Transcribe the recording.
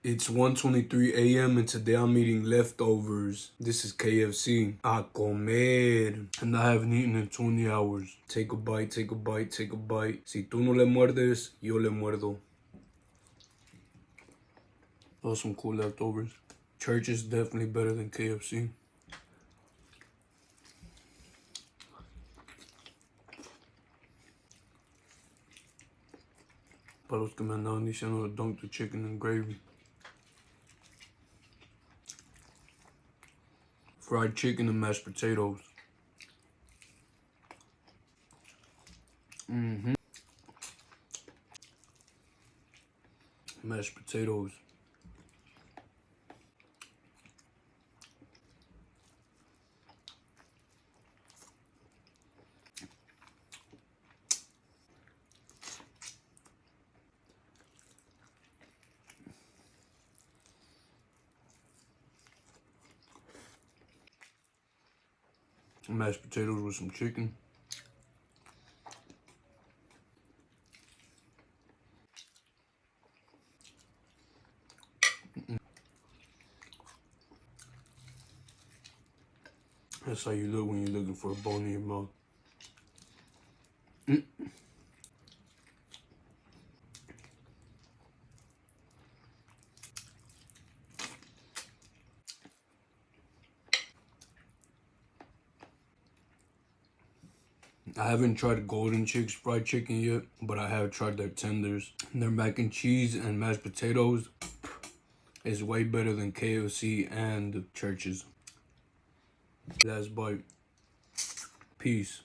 It's 1:23 a.m. and today I'm eating leftovers. This is KFC. A comer. And I haven't eaten in 20 hours. Take a bite, take a bite, take a bite. Si tú no le muerdes, yo le muerdo. Those some cool leftovers. Church is definitely better than KFC. Para los que me andaban diciendo to dunk the chicken in gravy. Fried chicken and mashed potatoes. Mashed potatoes. Mashed potatoes with some chicken. That's how you look when you're looking for a bone in your mouth. I haven't tried Golden Chicks fried chicken yet, but I have tried their tenders. Their mac and cheese and mashed potatoes is way better than KFC and Church's. Last bite. Peace.